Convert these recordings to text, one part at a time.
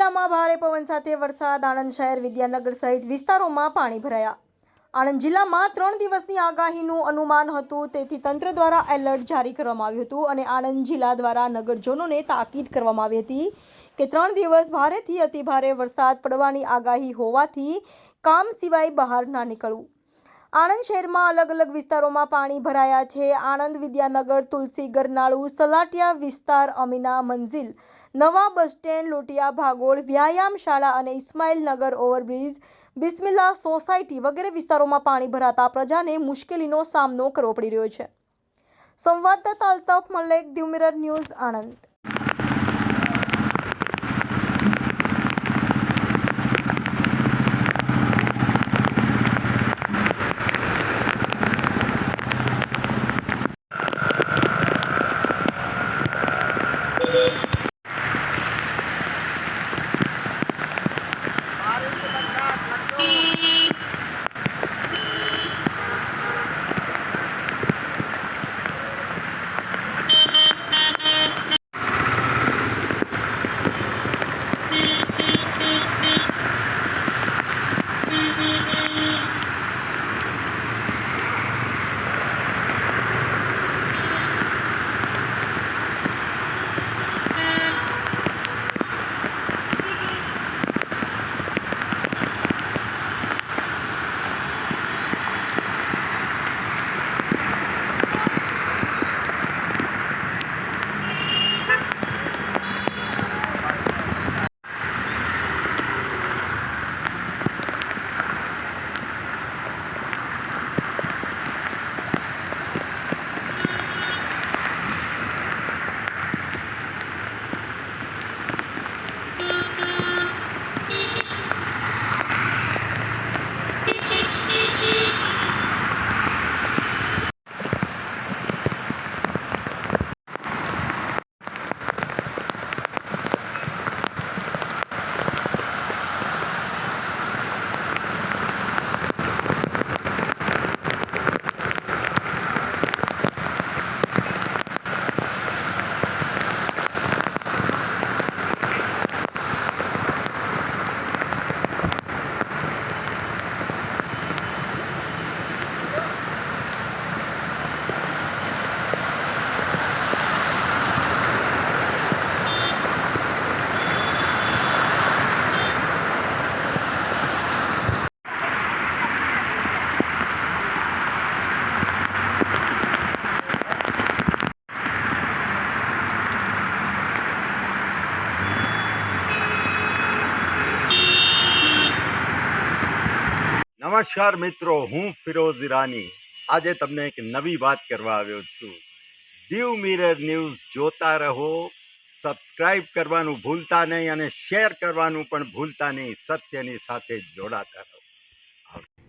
જિલ્લામાં ભારે પવન સાથે વરસાદ. આણંદ શહેર, વિદ્યાનગર સહિત વિસ્તારોમાં પાણી ભરાયા. આણંદ જિલ્લામાં 3 દિવસની આગાહીનું અનુમાન હતું, તેથી તંત્ર દ્વારા એલર્ટ જારી કરવામાં આવ્યું હતું અને આણંદ જિલ્લા દ્વારા નગરજનોને તાકીદ કરવામાં આવી હતી કે 3 દિવસ ભારેથી અતિભારે વરસાદ પડવાની આગાહી હોવાથી કામ સિવાય બહાર ના નીકળવું. આણંદ શહેરમાં અલગ અલગ વિસ્તારોમાં પાણી ભરાયા છે. આણંદ, વિદ્યાનગર, તુલસી, ગરનાળુ, સલાટિયા વિસ્તાર, અમીના મંઝિલ, નવા બસ સ્ટેન્ડ, લોટિયા, ભાગોળ, વ્યાયામ શાળા અને ઇસ્માઇલ નગર ઓવરબ્રિજ, બિસ્મિલ્લા સોસાયટી વગેરે વિસ્તારોમાં પાણી ભરાતા પ્રજાને મુશ્કેલીનો સામનો કરવો પડી રહ્યો છે. સંવાદદાતા અલ્તાફ મલેક, દીવ મિરર ન્યૂઝ, આણંદ. નમસ્કાર મિત્રો, હું ફિરોઝ ઈરાની આજે તમને એક નવી વાત કરવા આવ્યો છું. દીવ મિરર ન્યૂઝ જોતા રહો, સબસ્ક્રાઇબ કરવાનું ભૂલતા નહીં અને શેર કરવાનું પણ ભૂલતા નહીં. સત્યની સાથે જોડાતા રહો.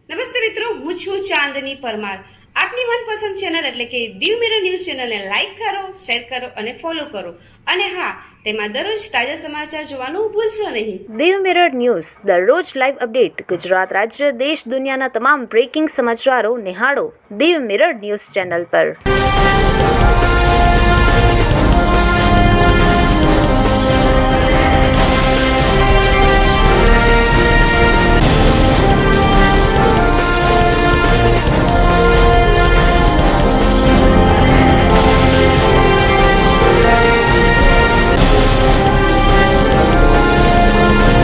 નમસ્તે મિત્રો, હું છું ચાંદની પરમાર. આપની મનપસંદ ચેનલ એટલે કે દીવ મિરર ન્યૂઝ ચેનલને લાઈક કરો, શેર કરો અને ફોલો કરો. અને હા, તેમાં દરરોજ તાજા સમાચાર જોવાનું ભૂલશો નહીં. દીવ મિરર ન્યૂઝ દરરોજ લાઈવ અપડેટ. ગુજરાત રાજ્ય, દેશ, દુનિયાના તમામ બ્રેકિંગ સમાચારો નિહાળો દીવ મિરર ન્યૂઝ ચેનલ પર.